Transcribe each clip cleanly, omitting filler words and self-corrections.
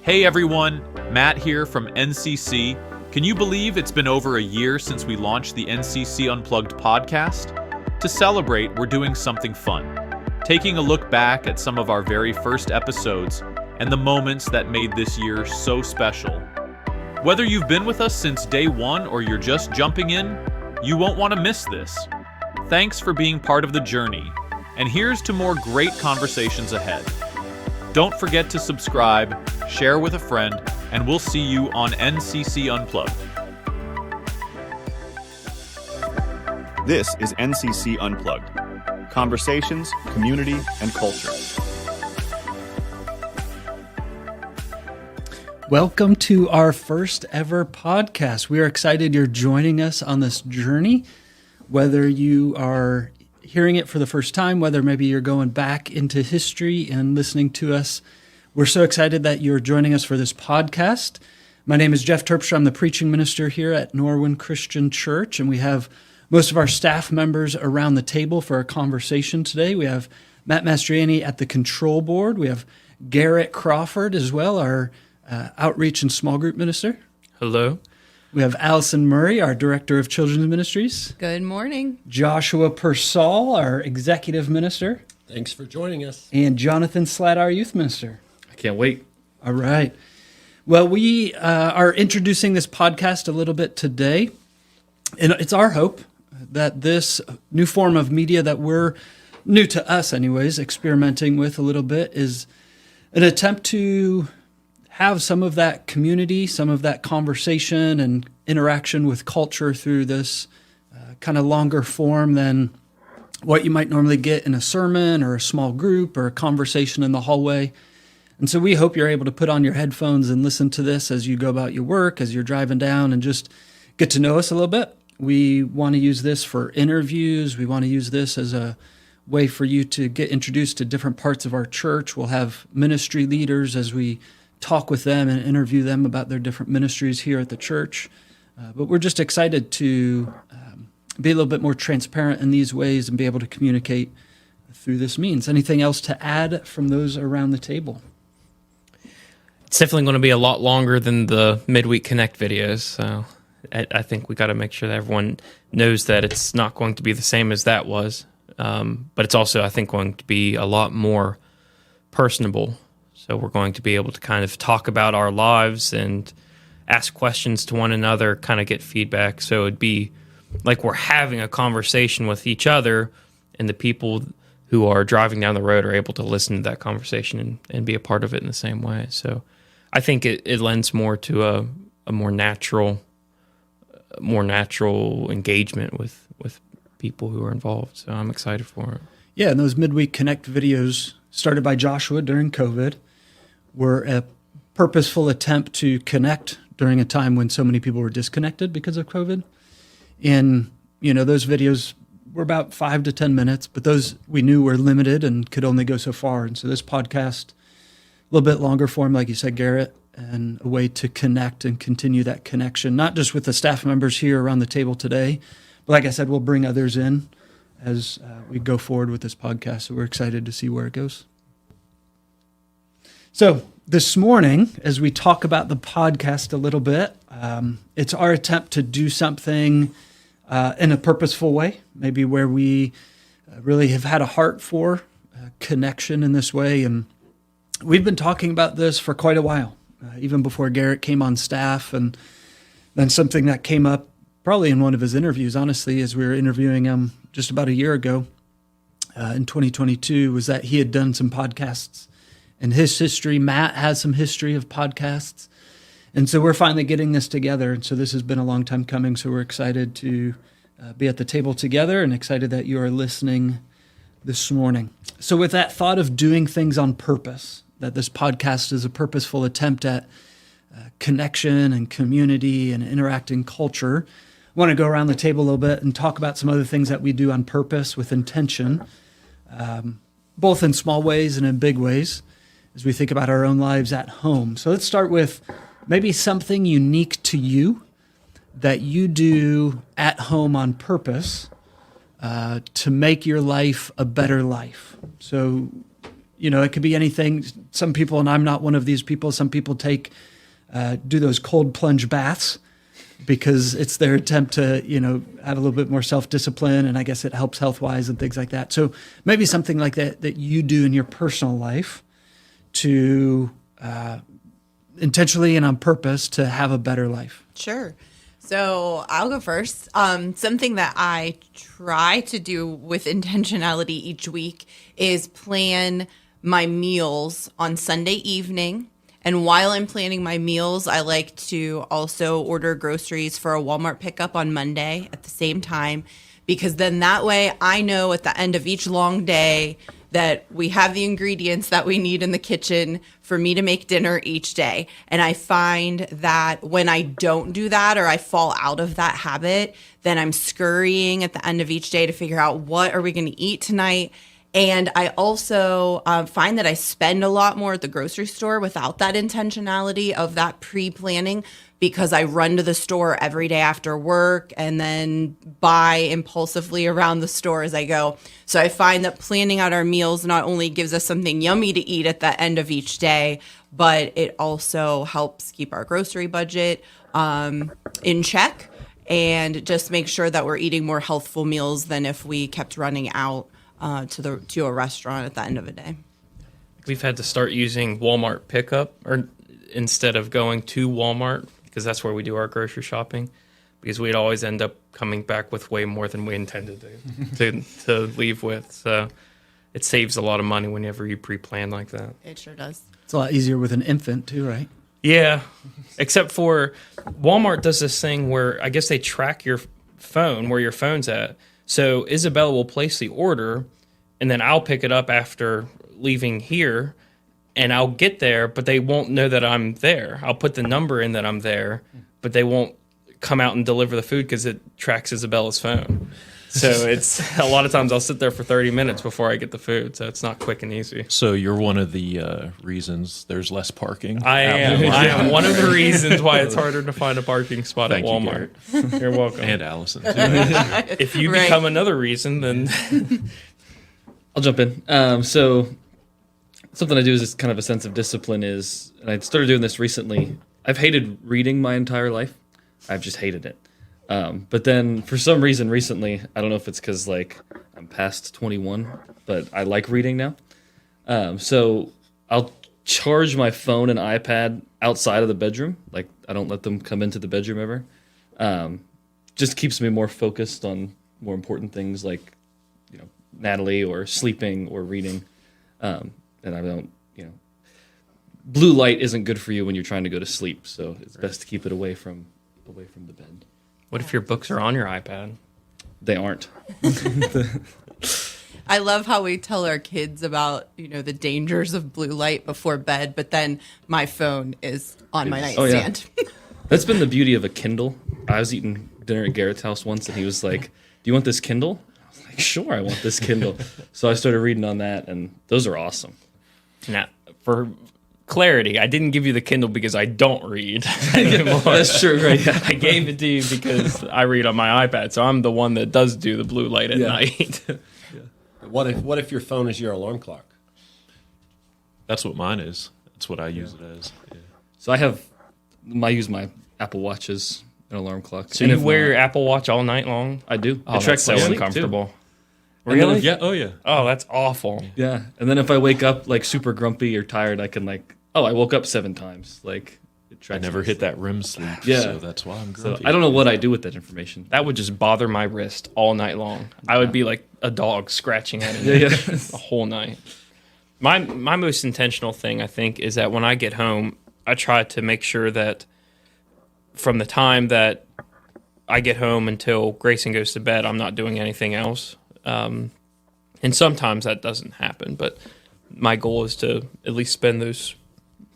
Hey everyone, Matt here from NCC. Can you believe it's been over a year since we launched the NCC Unplugged podcast? To celebrate, we're doing something fun. Taking a look back at some of our very first episodes and the moments that made this year so special. Whether you've been with us since day one or you're just jumping in, you won't want to miss this. Thanks for being part of the journey, and here's to more great conversations ahead. Don't forget to subscribe, share with a friend, and we'll see you on NCC Unplugged. This is NCC Unplugged. Conversations, community, and culture. Welcome to our first ever podcast. We are excited you're joining us on this journey. Whether you are hearing it for the first time, whether maybe you're going back into history and listening to us, we're so excited that you're joining us for this podcast. My name is Jeff Terpstra. I'm the preaching minister here at Norwin Christian Church, and we have most of our staff members around the table for our conversation today. We have Matt Mastriani at the control board. We have Garrett Crawford as well, our outreach and small group minister. Hello. We have Allison Murray, our director of children's ministries. Good morning. Joshua Persall, our executive minister. Thanks for joining us. And Jonathan Slatt, our youth minister. I can't wait. All right. Well, we are introducing this podcast a little bit today. And it's our hope that this new form of media that we're new to us anyways, experimenting with a little bit, is an attempt to have some of that community, some of that conversation and interaction with culture through this kind of longer form than what you might normally get in a sermon or a small group or a conversation in the hallway. And so we hope you're able to put on your headphones and listen to this as you go about your work, as you're driving down, and just get to know us a little bit. We want to use this for interviews. We want to use this as a way for you to get introduced to different parts of our church. We'll have ministry leaders as we talk with them and interview them about their different ministries here at the church. But we're just excited to be a little bit more transparent in these ways and be able to communicate through this means. Anything else to add from those around the table? It's definitely going to be a lot longer than the Midweek Connect videos, so I think we got to make sure that everyone knows that it's not going to be the same as that was, but it's also, I think, going to be a lot more personable. So we're going to be able to kind of talk about our lives and ask questions to one another, kind of get feedback. So it'd be like we're having a conversation with each other, and the people who are driving down the road are able to listen to that conversation and be a part of it in the same way. So I think it lends more to a more natural engagement with people who are involved. So I'm excited for it. Yeah, and those Midweek Connect videos started by Joshua during COVID were a purposeful attempt to connect during a time when so many people were disconnected because of COVID. And, those videos were about 5 to 10 minutes, but those we knew were limited and could only go so far. And so this podcast, a little bit longer form, like you said, Garrett, and a way to connect and continue that connection, not just with the staff members here around the table today, but like I said, we'll bring others in as we go forward with this podcast. So we're excited to see where it goes. So this morning, as we talk about the podcast a little bit, it's our attempt to do something in a purposeful way, maybe where we really have had a heart for connection in this way. And we've been talking about this for quite a while, even before Garrett came on staff. And then something that came up probably in one of his interviews, honestly, as we were interviewing him just about a year ago in 2022, was that he had done some podcasts in his history. Matt has some history of podcasts. And so we're finally getting this together. And so this has been a long time coming. So we're excited to be at the table together and excited that you are listening this morning. So with that thought of doing things on purpose, that this podcast is a purposeful attempt at connection and community and interacting culture, I want to go around the table a little bit and talk about some other things that we do on purpose with intention, both in small ways and in big ways, as we think about our own lives at home. So let's start with maybe something unique to you that you do at home on purpose to make your life a better life. So It could be anything. Some people, and I'm not one of these people, some people do those cold plunge baths because it's their attempt to, have a little bit more self-discipline, and I guess it helps health-wise and things like that. So maybe something like that you do in your personal life to intentionally and on purpose to have a better life. Sure. So I'll go first. Something that I try to do with intentionality each week is plan my meals on Sunday evening. And while I'm planning my meals, I like to also order groceries for a Walmart pickup on Monday at the same time, because then that way I know at the end of each long day that we have the ingredients that we need in the kitchen for me to make dinner each day. And I find that when I don't do that, or I fall out of that habit, then I'm scurrying at the end of each day to figure out what are we going to eat tonight. And I also find that I spend a lot more at the grocery store without that intentionality of that pre-planning, because I run to the store every day after work and then buy impulsively around the store as I go. So I find that planning out our meals not only gives us something yummy to eat at the end of each day, but it also helps keep our grocery budget in check and just make sure that we're eating more healthful meals than if we kept running out to a restaurant at the end of a day. We've had to start using Walmart pickup or instead of going to Walmart, because that's where we do our grocery shopping, because we'd always end up coming back with way more than we intended to leave with. So it saves a lot of money whenever you pre-plan like that. It sure does. It's a lot easier with an infant too, right? Yeah, except for Walmart does this thing where I guess they track your phone, where your phone's at. So Isabella will place the order, and then I'll pick it up after leaving here, and I'll get there, but they won't know that I'm there. I'll put the number in that I'm there, but they won't come out and deliver the food because it tracks Isabella's phone. So it's a lot of times I'll sit there for 30 minutes before I get the food, so it's not quick and easy. So you're one of the reasons there's less parking? I am one of the reasons why it's harder to find a parking spot at Walmart. You're welcome. And Allison, too. If you become another reason, then... I'll jump in. So something I do is kind of a sense of discipline is, and I started doing this recently, I've hated reading my entire life. I've just hated it. But then for some reason recently, I don't know if it's because I'm past 21, but I like reading now. So I'll charge my phone and iPad outside of the bedroom. I don't let them come into the bedroom ever. Just keeps me more focused on more important things like, Natalie or sleeping or reading. And I don't, blue light isn't good for you when you're trying to go to sleep. So it's best to keep it away from the bed. What if your books are on your iPad? They aren't. I love how we tell our kids about, the dangers of blue light before bed, but then my phone is on my nightstand. Oh, yeah. That's been the beauty of a Kindle. I was eating dinner at Garrett's house once, and he was like, "Do you want this Kindle?" I was like, "Sure, I want this Kindle." So I started reading on that, and those are awesome. Now, for clarity, I didn't give you the Kindle because I don't read anymore. That's true, right? Yeah. I gave it to you because I read on my iPad, so I'm the one that does do the blue light at night. What if your phone is your alarm clock? That's what mine is. That's what I use it as. Yeah. So I use my Apple Watch as an alarm clock. So you wear your Apple Watch all night long? I do. Oh, that's so uncomfortable. Really? Yeah. Oh, yeah. Oh, that's awful. Yeah. And then if I wake up super grumpy or tired, I can I woke up 7 times. I never hit that REM sleep, Yeah. so that's why I'm grumpy. So I don't know what I do with that information. That would just bother my wrist all night long. I would be like a dog scratching at it the whole night. My most intentional thing, I think, is that when I get home, I try to make sure that from the time that I get home until Grayson goes to bed, I'm not doing anything else. And sometimes that doesn't happen, but my goal is to at least spend those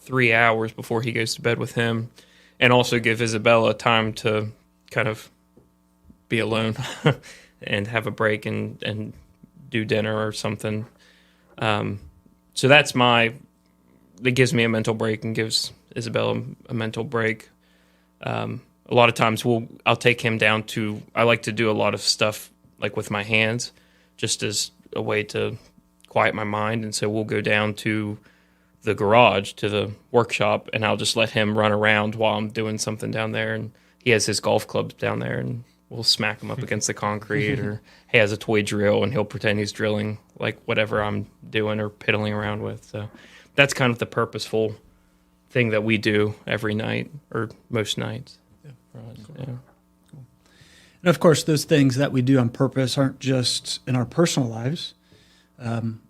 3 hours before he goes to bed with him, and also give Isabella time to kind of be alone and have a break and do dinner or something. So that's that gives me a mental break and gives Isabella a mental break. A lot of times I'll take him down I like to do a lot of stuff with my hands, just as a way to quiet my mind. And so we'll go down to the garage, to the workshop, and I'll just let him run around while I'm doing something down there. And he has his golf clubs down there, and we'll smack him up against the concrete, or he has a toy drill and he'll pretend he's drilling like whatever I'm doing or piddling around with. So that's kind of the purposeful thing that we do every night or most nights. Yeah. And of course, those things that we do on purpose aren't just in our personal lives.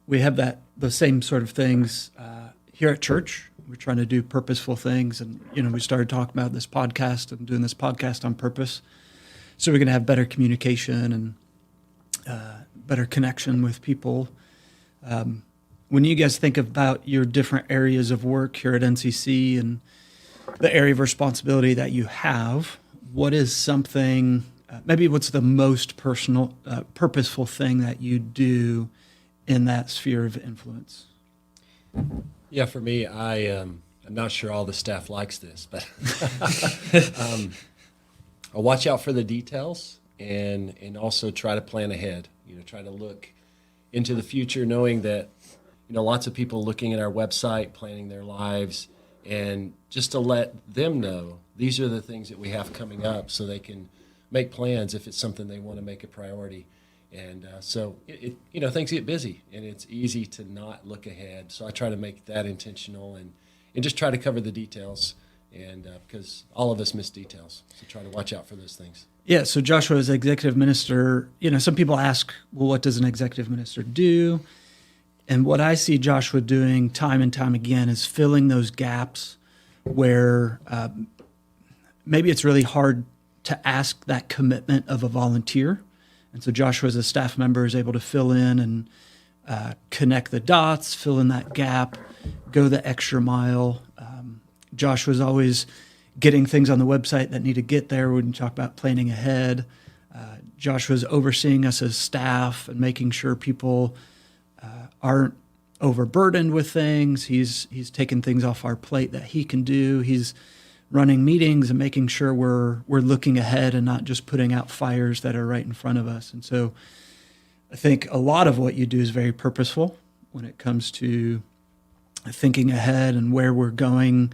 We have the same sort of things here at church. We're trying to do purposeful things, and we started talking about this podcast and doing this podcast on purpose, so we're going to have better communication and better connection with people. When you guys think about your different areas of work here at NCC and the area of responsibility that you have, what is something, maybe what's the most personal, purposeful thing that you do in that sphere of influence? Yeah, for me, I'm not sure all the staff likes this, but I watch out for the details and also try to plan ahead. Try to look into the future, knowing that lots of people looking at our website, planning their lives, and just to let them know these are the things that we have coming up, so they can make plans if it's something they want to make a priority. And so things get busy, and it's easy to not look ahead. So I try to make that intentional and just try to cover the details, and because all of us miss details, so try to watch out for those things. Yeah, so Joshua, as executive minister, some people ask, well, what does an executive minister do? And what I see Joshua doing time and time again is filling those gaps where maybe it's really hard to ask that commitment of a volunteer. And so Joshua, as a staff member, is able to fill in and connect the dots, fill in that gap, go the extra mile. Joshua's always getting things on the website that need to get there when you talk about planning ahead. Joshua's overseeing us as staff and making sure people aren't overburdened with things. He's taking things off our plate that he can do. He's running meetings and making sure we're looking ahead and not just putting out fires that are right in front of us. And so I think a lot of what you do is very purposeful when it comes to thinking ahead and where we're going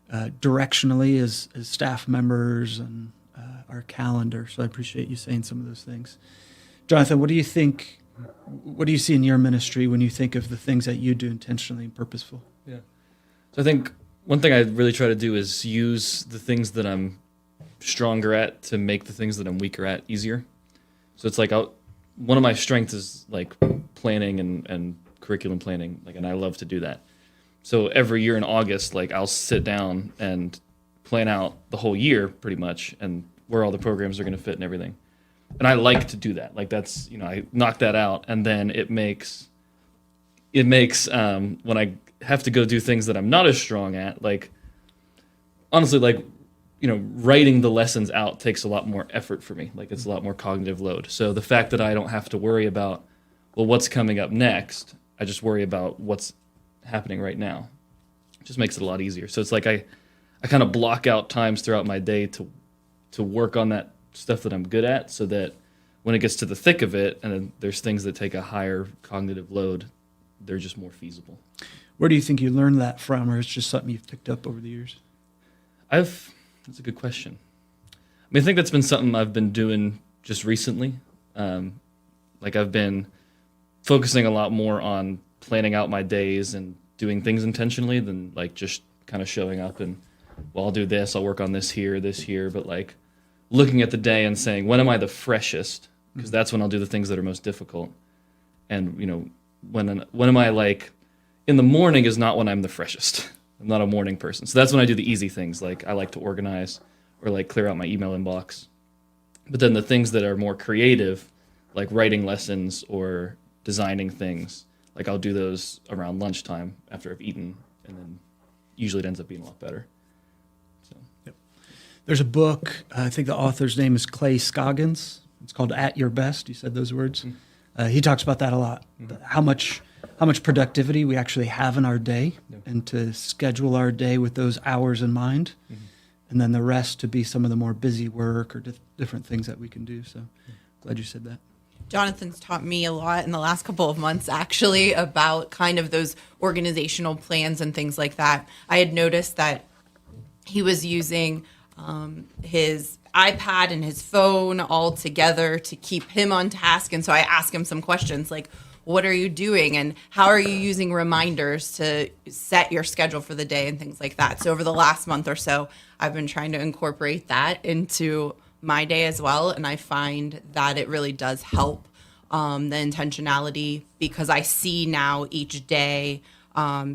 directionally as staff members and our calendar. So I appreciate you saying some of those things. Jonathan, what do you think? What do you see in your ministry when you think of the things that you do intentionally and purposeful? Yeah. So I think one thing I really try to do is use the things that I'm stronger at to make the things that I'm weaker at easier. So it's like one of my strengths is like planning and curriculum planning, and I love to do that. So every year in August, I'll sit down and plan out the whole year pretty much, and where all the programs are going to fit and everything. And I like to do that. That's, I knock that out, and then it makes when I have to go do things that I'm not as strong at, honestly, writing the lessons out takes a lot more effort for me. It's a lot more cognitive load. So the fact that I don't have to worry about, what's coming up next, I just worry about what's happening right now. It just makes it a lot easier. So it's I kind of block out times throughout my day to work on that stuff that I'm good at, so that when it gets to the thick of it and then there's things that take a higher cognitive load, they're just more feasible. Where do you think you learned that from, or it's just something you've picked up over the years? That's a good question. I think that's been something I've been doing just recently. I've been focusing a lot more on planning out my days and doing things intentionally than just kind of showing up and, I'll do this, I'll work on this here, but looking at the day and saying, when am I the freshest? Because that's when I'll do the things that are most difficult. And, when am I in the morning is not when I'm the freshest. I'm not a morning person. So that's when I do the easy things. I like to organize or clear out my email inbox. But then the things that are more creative, like writing lessons or designing things, I'll do those around lunchtime after I've eaten, and then usually it ends up being a lot better. There's a book, I think the author's name is Clay Scoggins. It's called At Your Best. You said those words. He talks about that a lot, how much productivity we actually have in our day, and to schedule our day with those hours in mind, and then the rest to be some of the more busy work or different things that we can do. So glad you said that. Jonathan's taught me a lot in the last couple of months, actually, about kind of those organizational plans and things like that. I had noticed that he was using his iPad and his phone all together to keep him on task. And so I asked him some questions like, what are you doing? And how are you using reminders to set your schedule for the day and things like that? So over the last month or so, I've been trying to incorporate that into my day as well. And I find that it really does help the intentionality, because I see now each day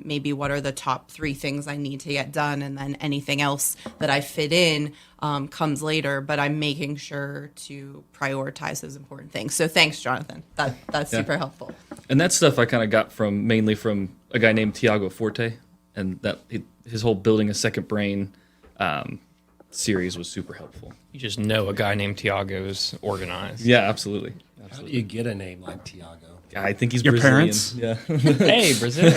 maybe what are the top 3 things I need to get done, and then anything else that I fit in comes later. But I'm making sure to prioritize those important things. So thanks, Jonathan. That's super helpful. And that stuff I kind of got mainly from a guy named Tiago Forte, and his whole building a second brain series was super helpful. You just know a guy named Tiago is organized. Yeah, absolutely. How do you get a name like Tiago? I think he's Your Brazilian. parents? Yeah. Hey, Brazil.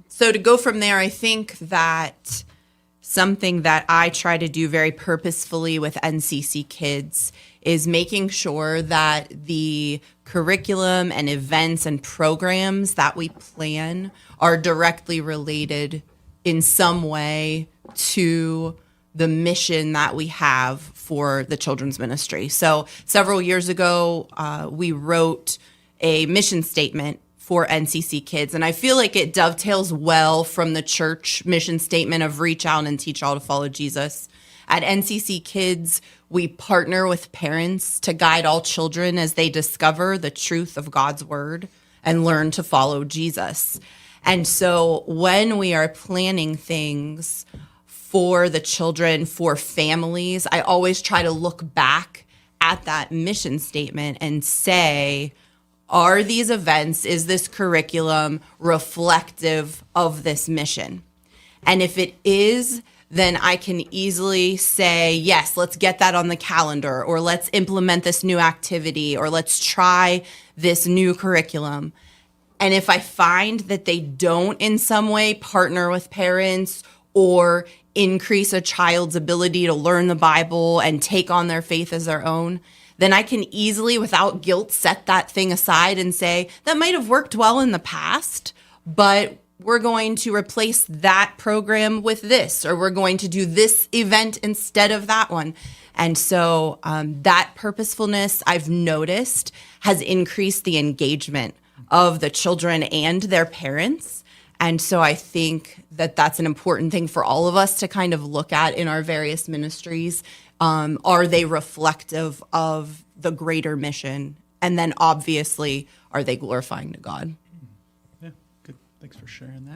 So to go from there, I think that something that I try to do very purposefully with NCC kids is making sure that the curriculum and events and programs that we plan are directly related in some way to the mission that we have for the children's ministry. So several years ago, we wrote a mission statement for NCC kids. And I feel like it dovetails well from the church mission statement of reach out and teach all to follow Jesus. At NCC Kids, we partner with parents to guide all children as they discover the truth of God's word and learn to follow Jesus. And so when we are planning things for the children, for families, I always try to look back at that mission statement and say, are these events, is this curriculum reflective of this mission? And if it is, then I can easily say, yes, let's get that on the calendar, or let's implement this new activity, or let's try this new curriculum. And if I find that they don't in some way partner with parents or increase a child's ability to learn the Bible and take on their faith as their own, then I can easily, without guilt, set that thing aside and say, that might have worked well in the past, but we're going to replace that program with this, or we're going to do this event instead of that one. And so that purposefulness, I've noticed, has increased the engagement of the children and their parents. And so I think that that's an important thing for all of us to kind of look at in our various ministries. Are they reflective of the greater mission? And then obviously, are they glorifying to God? Yeah, good. Thanks for sharing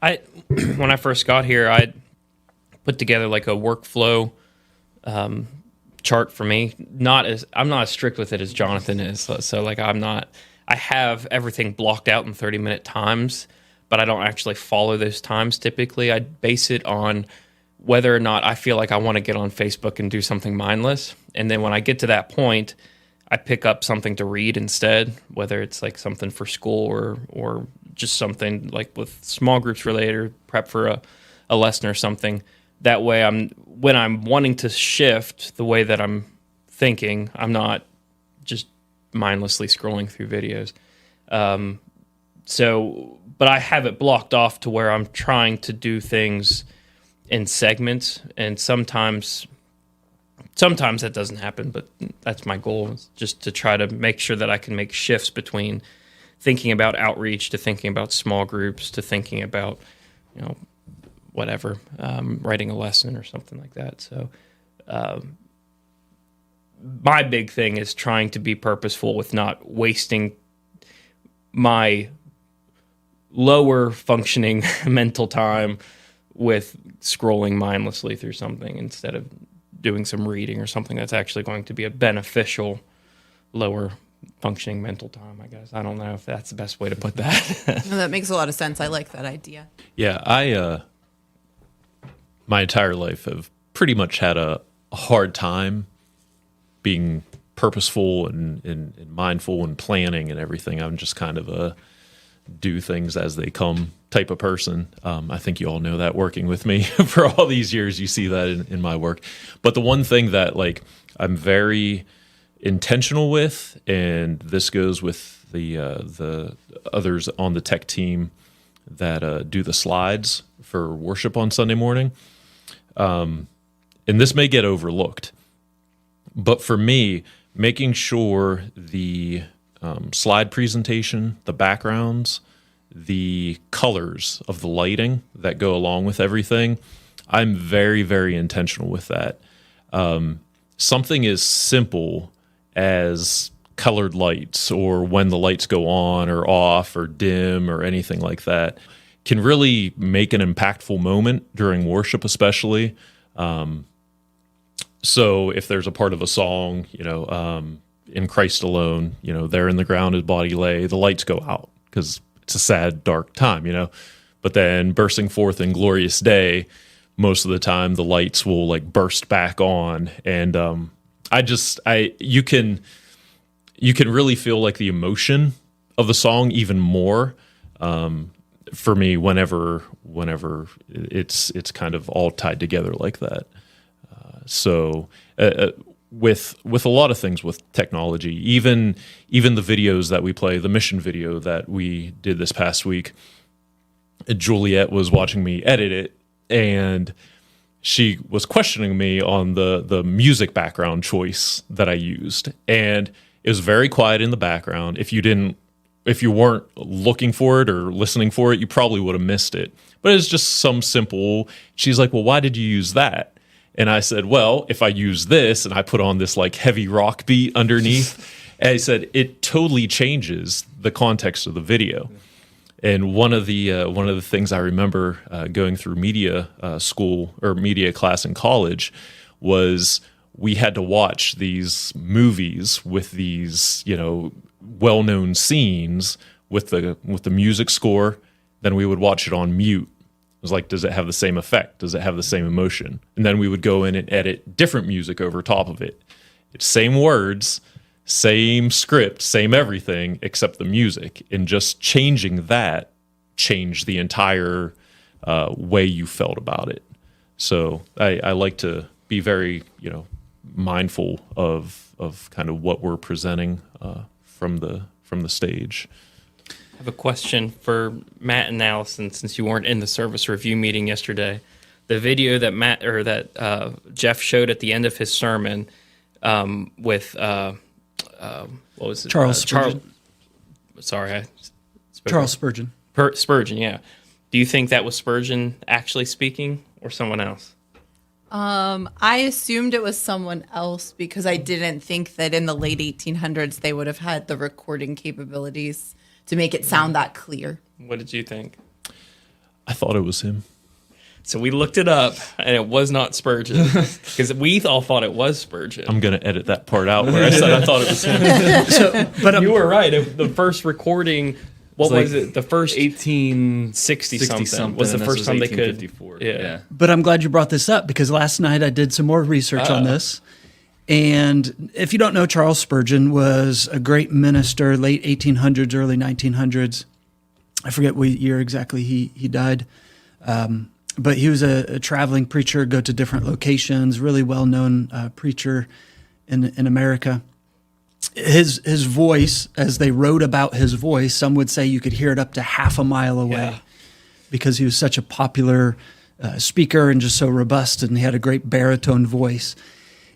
that. When I first got here, I put together like a workflow chart for me. I'm not as strict with it as Jonathan is. So like I have everything blocked out in 30-minute times, but I don't actually follow those times typically. I base it on whether or not I feel like I want to get on Facebook and do something mindless. And then when I get to that point, I pick up something to read instead, whether it's like something for school or just something like with small groups related or prep for a lesson or something. That way when I'm wanting to shift the way that I'm thinking, I'm not just mindlessly scrolling through videos. But I have it blocked off to where I'm trying to do things in segments, and sometimes that doesn't happen, but that's my goal, is just to try to make sure that I can make shifts between thinking about outreach to thinking about small groups to thinking about, whatever, writing a lesson or something like that. So my big thing is trying to be purposeful with not wasting my lower functioning mental time with scrolling mindlessly through something instead of doing some reading or something that's actually going to be a beneficial lower functioning mental time, I guess. I don't know if that's the best way to put that. No, that makes a lot of sense. I like that idea. Yeah, I my entire life have pretty much had a hard time being purposeful and mindful and planning and everything. I'm just kind of a do things as they come type of person. I think you all know that working with me for all these years. You see that in my work. But the one thing that I'm very intentional with, and this goes with the others on the tech team that do the slides for worship on Sunday morning. And this may get overlooked, but for me, making sure the slide presentation, the backgrounds, the colors of the lighting that go along with everything, I'm very, very intentional with that. Something as simple as colored lights, or when the lights go on or off or dim or anything like that, can really make an impactful moment during worship, especially. So if there's a part of a song, in Christ alone, there in the ground his body lay, the lights go out because it's a sad, dark time, But then bursting forth in glorious day, most of the time the lights will like burst back on, and you can really feel like the emotion of the song even more for me whenever it's kind of all tied together like that. So with a lot of things with technology, even the videos that we play, the mission video that we did this past week, Juliet was watching me edit it, and she was questioning me on the music background choice that I used. And it was very quiet in the background. If you weren't looking for it or listening for it, you probably would have missed it. But it was just some simple, she's like, well, why did you use that? And I said, well, if I use this and I put on this like heavy rock beat underneath, and I said, it totally changes the context of the video. And one of the things I remember going through media school or media class in college was we had to watch these movies with these, well-known scenes with the music score. Then we would watch it on mute. It was like, does it have the same effect? Does it have the same emotion? And then we would go in and edit different music over top of it. It's same words, same script, same everything, except the music. And just changing that changed the entire way you felt about it. So I like to be very, mindful of kind of what we're presenting from the stage. I have a question for Matt and Allison, since you weren't in the service review meeting yesterday. The video that Jeff showed at the end of his sermon with what was it? Charles Spurgeon. Charles Spurgeon. Spurgeon, yeah. Do you think that was Spurgeon actually speaking or someone else? I assumed it was someone else because I didn't think that in the late 1800s they would have had the recording capabilities to make it sound that clear. What did you think? I thought it was him. So we looked it up, and it was not Spurgeon, because we all thought it was Spurgeon. I'm going to edit that part out where I said I thought it was him. But you were right. The first recording, what was it? The first 1860 something was the first time they could. Yeah. But I'm glad you brought this up, because last night I did some more research on this. And if you don't know, Charles Spurgeon was a great minister, late 1800s, early 1900s. I forget what year exactly he died. But he was a traveling preacher, go to different locations, really well-known preacher in America. His voice, as they wrote about his voice, some would say you could hear it up to half a mile away because he was such a popular speaker and just so robust, and he had a great baritone voice,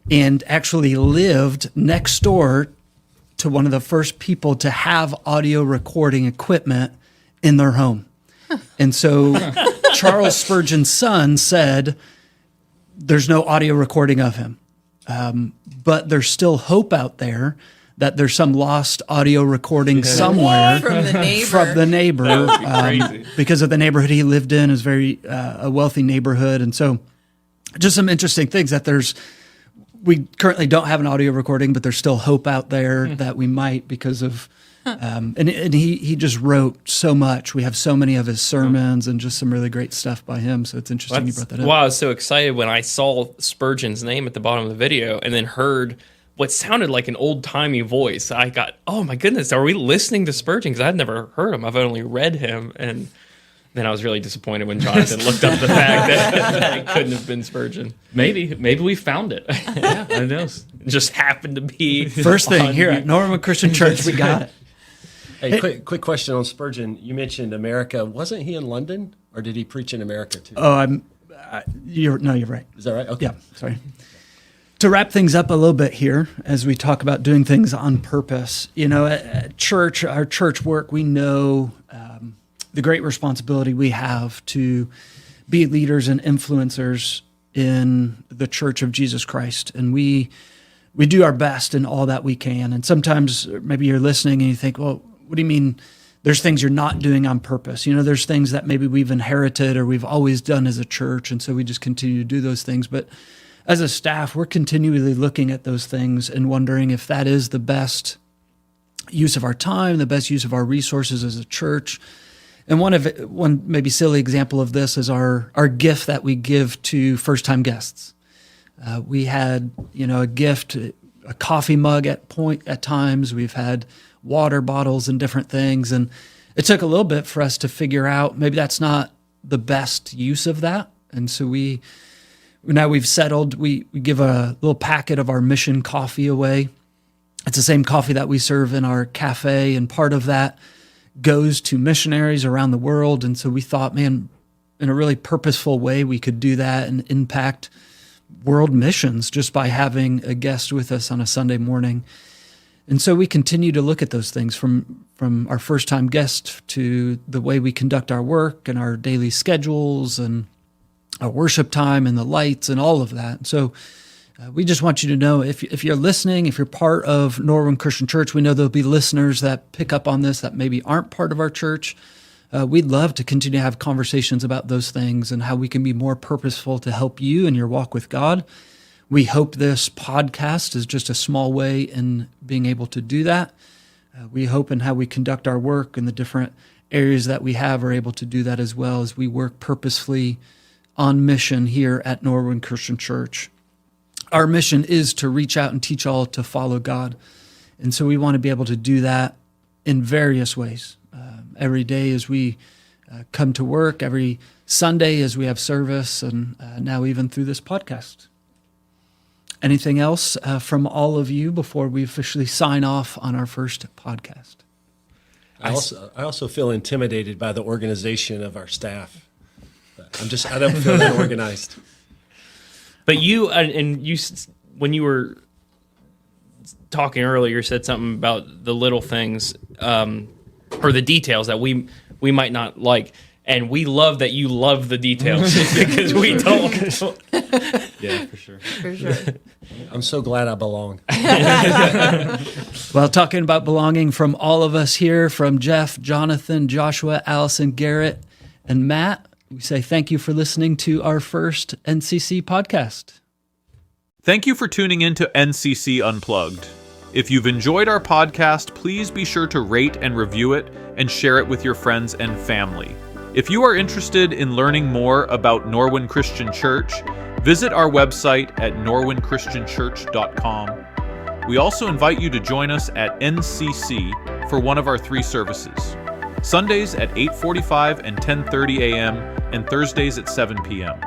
and actually lived next door to one of the first people to have audio recording equipment in their home. And so Charles Spurgeon's son said, there's no audio recording of him. But there's still hope out there that there's some lost audio recording somewhere from the neighbor. From the neighbor, That would be crazy. because of the neighborhood he lived in is very a wealthy neighborhood. And so just some interesting things that we currently don't have an audio recording, but there's still hope out there that we might, because of, and he just wrote so much. We have so many of his sermons and just some really great stuff by him. So it's interesting you brought that up. Well, I was so excited when I saw Spurgeon's name at the bottom of the video and then heard what sounded like an old-timey voice. I got, oh my goodness, are we listening to Spurgeon? Because I've never heard him. I've only read him. And then I was really disappointed when Jonathan looked up the fact that it couldn't have been Spurgeon. Maybe we found it. Yeah, who knows? It just happened to be First thing on here at Norwood Christian Church, we got it. Hey, quick question on Spurgeon. You mentioned America. Wasn't he in London, or did he preach in America too? Oh, you're right. Is that right? Okay. Yeah, sorry. To wrap things up a little bit here, as we talk about doing things on purpose, at church, our church work, we know the great responsibility we have to be leaders and influencers in the Church of Jesus Christ. And we do our best in all that we can. And sometimes maybe you're listening and you think, well, what do you mean there's things you're not doing on purpose? There's things that maybe we've inherited or we've always done as a church, and so we just continue to do those things. But as a staff, we're continually looking at those things and wondering if that is the best use of our time, the best use of our resources as a church. And one maybe silly example of this is our gift that we give to first-time guests. We had, a gift, a coffee mug at times. We've had water bottles and different things. And it took a little bit for us to figure out maybe that's not the best use of that. And so now we've settled, we give a little packet of our mission coffee away. It's the same coffee that we serve in our cafe, and part of that goes to missionaries around the world. And so we thought, man, in a really purposeful way, we could do that and impact world missions just by having a guest with us on a Sunday morning. And so we continue to look at those things from our first-time guest to the way we conduct our work and our daily schedules and our worship time and the lights and all of that. So we just want you to know, if you're listening, if you're part of Norwood Christian Church, we know there'll be listeners that pick up on this that maybe aren't part of our church. We'd love to continue to have conversations about those things and how we can be more purposeful to help you in your walk with God. We hope this podcast is just a small way in being able to do that. We hope in how we conduct our work and the different areas that we have are able to do that as well as we work purposefully on mission here at Norwood Christian Church. Our mission is to reach out and teach all to follow God. And so we want to be able to do that in various ways. Every day as we come to work, every Sunday as we have service, and now even through this podcast. Anything else from all of you before we officially sign off on our first podcast? I also feel intimidated by the organization of our staff. I don't feel that organized. But you when you were talking earlier, said something about the little things or the details that we might not like, and we love that you love the details because we don't. Yeah, for sure. For sure. I'm so glad I belong. Well, talking about belonging from all of us here, from Jeff, Jonathan, Joshua, Allison, Garrett, and Matt, we say thank you for listening to our first NCC podcast. Thank you for tuning in to NCC Unplugged. If you've enjoyed our podcast, please be sure to rate and review it and share it with your friends and family. If you are interested in learning more about Norwood Christian Church, visit our website at norwoodchristianchurch.com. We also invite you to join us at NCC for one of our 3 services. Sundays at 8:45 and 10:30 a.m. and Thursdays at 7 p.m.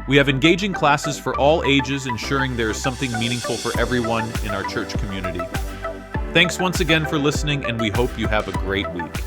We have engaging classes for all ages, ensuring there is something meaningful for everyone in our church community. Thanks once again for listening, and we hope you have a great week.